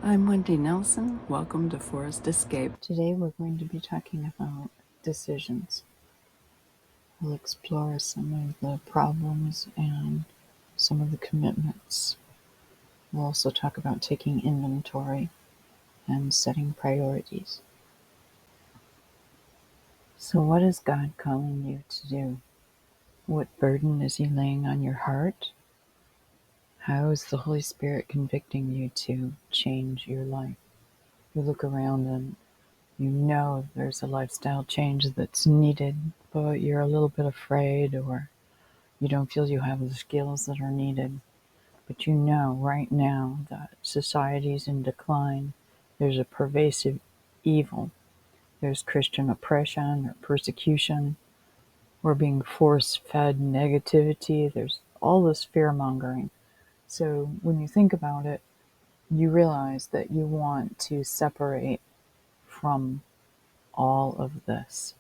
I'm Wendy Nelson. Welcome to Forest Escape. Today we're going to be talking about decisions. We'll explore some of the problems and some of the commitments. We'll also talk about taking inventory and setting priorities. So what is God calling you to do? What burden is He laying on your heart? How is the Holy Spirit convicting you to change your life? You look around and you know there's a lifestyle change that's needed, but you're a little bit afraid, or you don't feel you have the skills that are needed. But you know right now that society's in decline. There's a pervasive evil. There's Christian oppression or persecution. We're being force-fed negativity. There's all this fear-mongering. So when you think about it, you realize that you want to separate from all of this.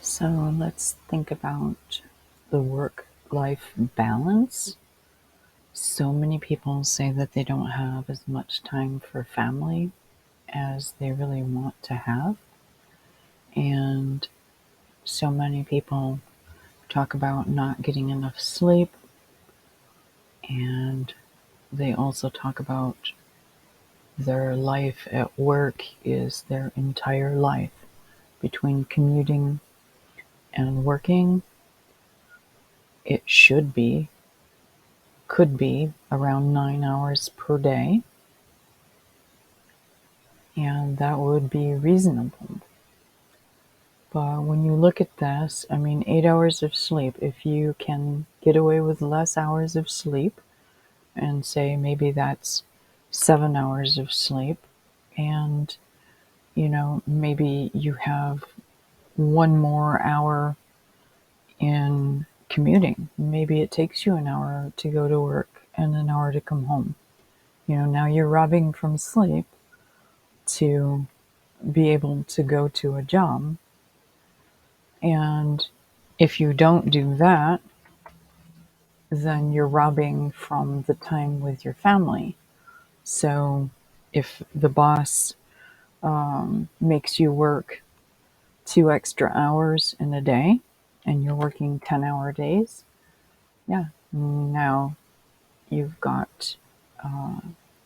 So let's think about the work-life balance. So many people say that they don't have as much time for family as they really want to have. And so many people talk about not getting enough sleep. And they also talk about their life at work is their entire life. Between commuting and working, it could be around 9 hours per day, and that would be reasonable. But when you look at this, 8 hours of sleep, if you can get away with less hours of sleep, and say maybe that's 7 hours of sleep, and maybe you have one more hour in commuting. Maybe it takes you an hour to go to work and an hour to come home. Now you're robbing from sleep to be able to go to a job. And if you don't do that, then you're robbing from the time with your family. So if the boss makes you work 2 extra hours in a day and you're working 10-hour days, now you've got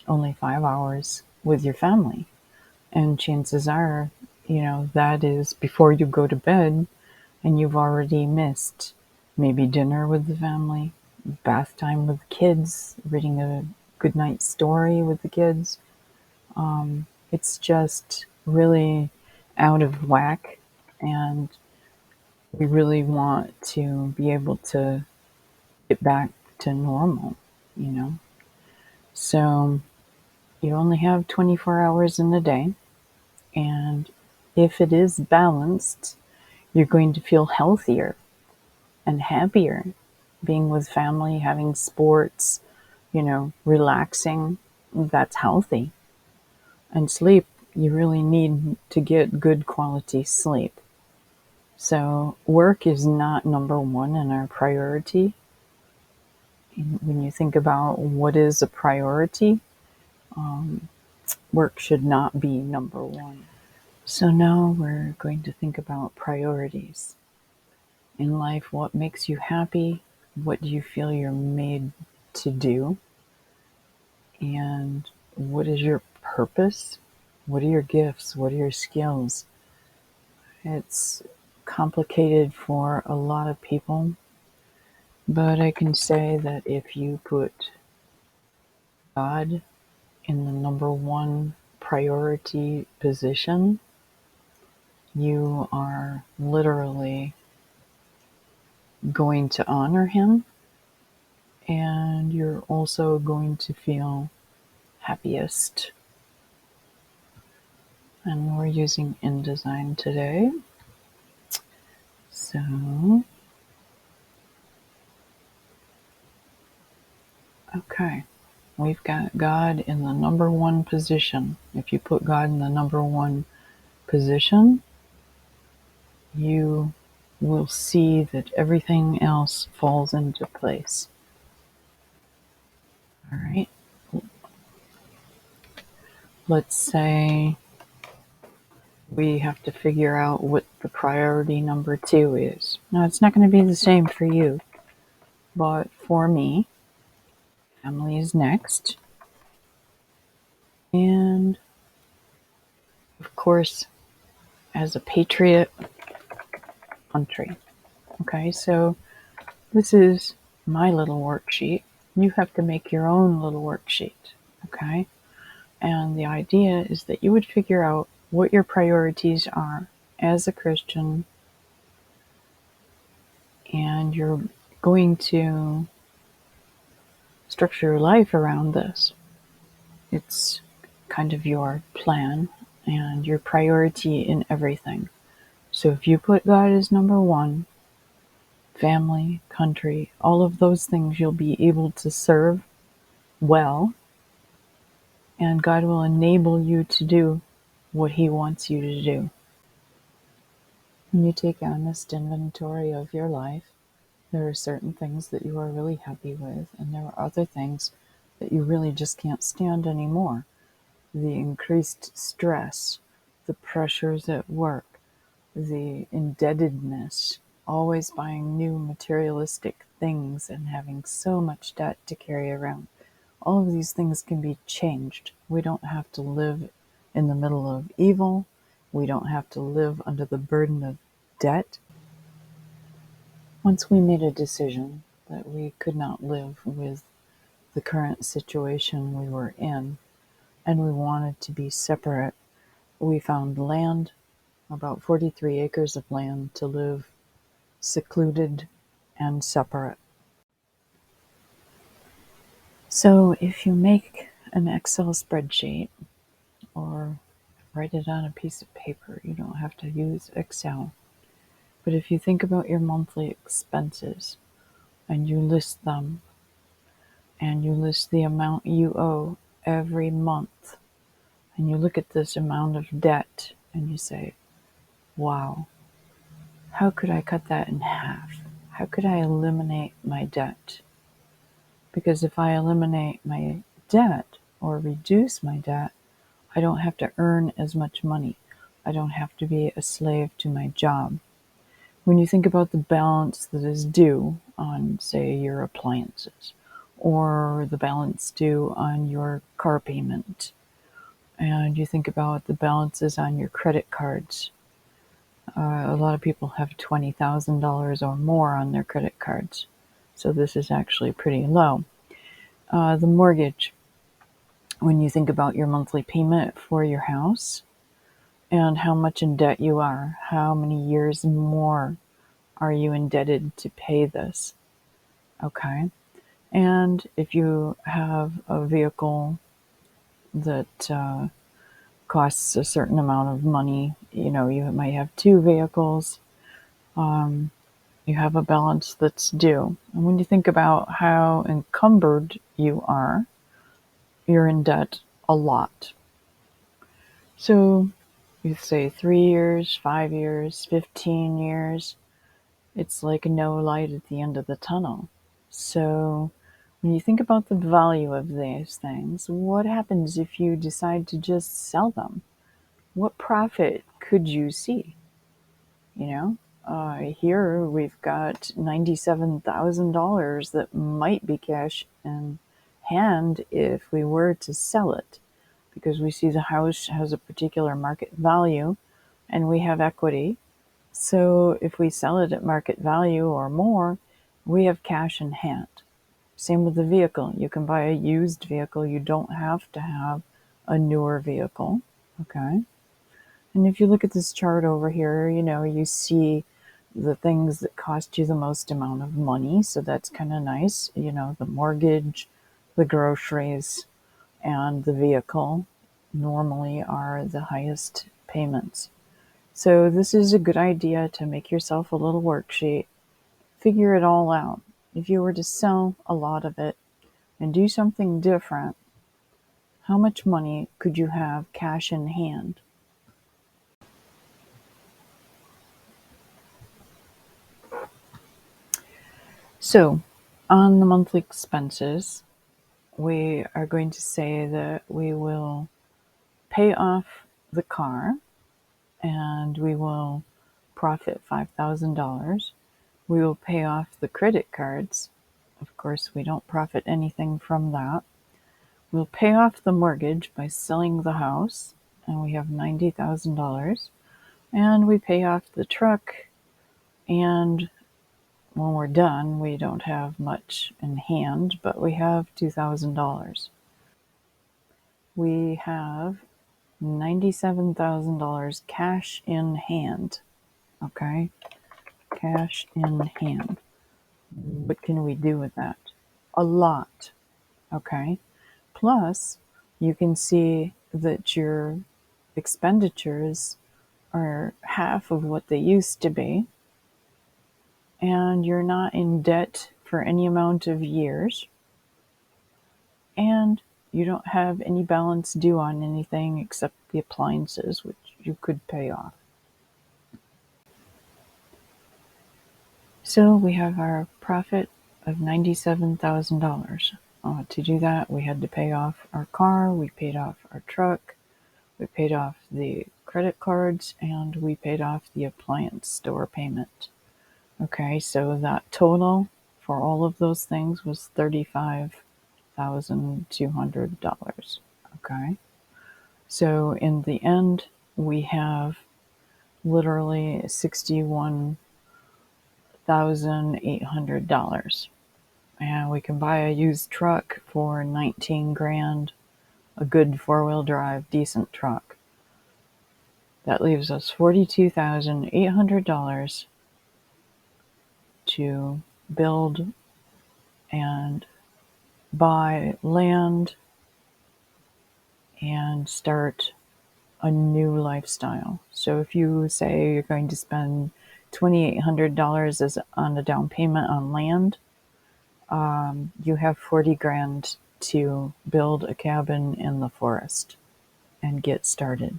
only 5 hours with your family. And chances are, that is before you go to bed, and you've already missed maybe dinner with the family, bath time with the kids, reading a good night story with the kids. It's just really out of whack, and we really want to be able to get back to normal, you know. So you only have 24 hours in a day, and if it is balanced, you're going to feel healthier and happier being with family, having sports, relaxing. That's healthy. And sleep, you really need to get good quality sleep. So work is not number one in our priority. When you think about what is a priority, work should not be number one. So now we're going to think about priorities. In life, what makes you happy? What do you feel you're made to do? And what is your purpose? What are your gifts? What are your skills? It's complicated for a lot of people, but I can say that if you put God in the number one priority position, you are literally going to honor Him and you're also going to feel happiest. And we're using InDesign today. So, okay, we've got God in the number one position. If you put God in the number one position, you will see that everything else falls into place. All right. Let's say we have to figure out what the priority number 2 is. Now, it's not going to be the same for you, but for me, family is next. And of course, as a patriot, country. Okay, so this is my little worksheet. You have to make your own little worksheet. Okay, and the idea is that you would figure out what your priorities are as a Christian, and you're going to structure your life around this. It's kind of your plan and your priority in everything. So if you put God as number one, family, country, all of those things you'll be able to serve well, and God will enable you to do what He wants you to do. When you take honest inventory of your life, there are certain things that you are really happy with, and there are other things that you really just can't stand anymore. The increased stress, the pressures at work, the indebtedness, always buying new materialistic things and having so much debt to carry around. All of these things can be changed. We don't have to live in the middle of evil. We don't have to live under the burden of debt. Once we made a decision that we could not live with the current situation we were in, and we wanted to be separate, we found land, about 43 acres of land, to live secluded and separate. So if you make an Excel spreadsheet or write it on a piece of paper, you don't have to use Excel. But if you think about your monthly expenses and you list them, and you list the amount you owe every month, and you look at this amount of debt and you say, wow, how could I cut that in half? How could I eliminate my debt? Because if I eliminate my debt or reduce my debt, I don't have to earn as much money. I don't have to be a slave to my job. When you think about the balance that is due on, say, your appliances, or the balance due on your car payment, and you think about the balances on your credit cards, a lot of people have $20,000 or more on their credit cards. So this is actually pretty low. The mortgage, when you think about your monthly payment for your house and how much in debt you are, how many years more are you indebted to pay this? Okay. And if you have a vehicle that costs a certain amount of money, you might have two vehicles, you have a balance that's due. And when you think about how encumbered you are, you're in debt a lot. So you say 3 years, 5 years, 15 years, it's like no light at the end of the tunnel. So when you think about the value of these things, what happens if you decide to just sell them? What profit could you see? Here we've got $97,000 that might be cash in hand if we were to sell it, because we see the house has a particular market value and we have equity. So if we sell it at market value or more, we have cash in hand. Same with the vehicle. You can buy a used vehicle. You don't have to have a newer vehicle. Okay. And if you look at this chart over here, you see the things that cost you the most amount of money. So that's kind of nice. The mortgage, the groceries, and the vehicle normally are the highest payments. So this is a good idea to make yourself a little worksheet, figure it all out. If you were to sell a lot of it and do something different, how much money could you have cash in hand? So, on the monthly expenses, we are going to say that we will pay off the car and we will profit $5,000. We will pay off the credit cards. Of course, we don't profit anything from that. We'll pay off the mortgage by selling the house, and we have $90,000. And we pay off the truck, and when we're done, we don't have much in hand, but we have $2,000. We have $97,000 cash in hand. Okay? Cash in hand. What can we do with that? A lot. Okay? Plus, you can see that your expenditures are half of what they used to be, and you're not in debt for any amount of years, and you don't have any balance due on anything except the appliances, which you could pay off. So we have our profit of $97,000. To do that, we had to pay off our car, we paid off our truck, we paid off the credit cards, and we paid off the appliance store payment. Okay, so that total for all of those things was $35,200. Okay, so in the end, we have literally $61,800. And we can buy a used truck for 19 grand, a good four-wheel drive, decent truck. That leaves us $42,800 to build and buy land and start a new lifestyle. So if you say you're going to spend $2,800 as on a down payment on land, you have 40 grand to build a cabin in the forest and get started.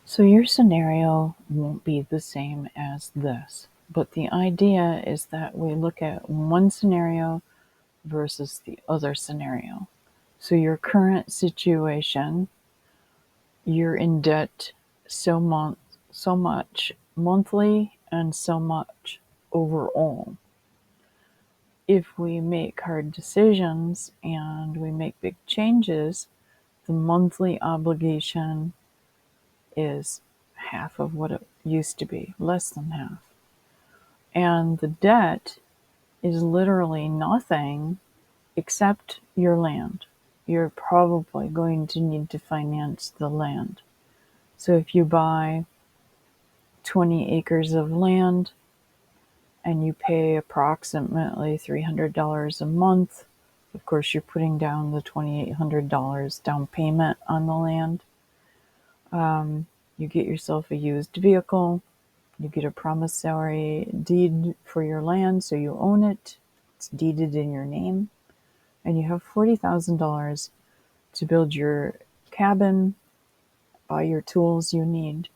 So your scenario won't be the same as this, but the idea is that we look at one scenario versus the other scenario. So your current situation, you're in debt so much monthly and so much overall. If we make hard decisions and we make big changes, the monthly obligation is half of what it used to be, less than half. And the debt is literally nothing except your land. You're probably going to need to finance the land. So if you buy 20 acres of land and you pay approximately $300 a month, of course you're putting down the $2,800 down payment on the land. You get yourself a used vehicle. You get a promissory deed for your land, so you own it. It's deeded in your name. And you have $40,000 to build your cabin, buy your tools you need,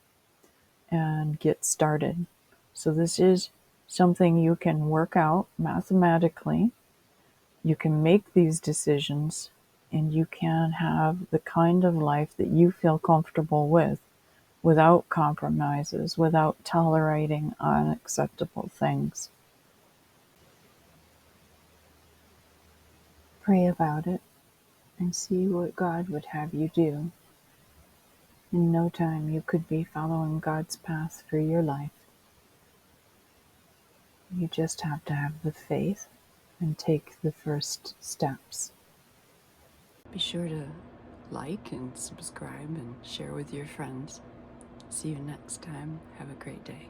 and get started. So this is something you can work out mathematically. You can make these decisions, and you can have the kind of life that you feel comfortable with, without compromises, without tolerating unacceptable things. Pray about it and see what God would have you do. In no time, you could be following God's path for your life. You just have to have the faith and take the first steps. Be sure to like and subscribe and share with your friends. See you next time. Have a great day.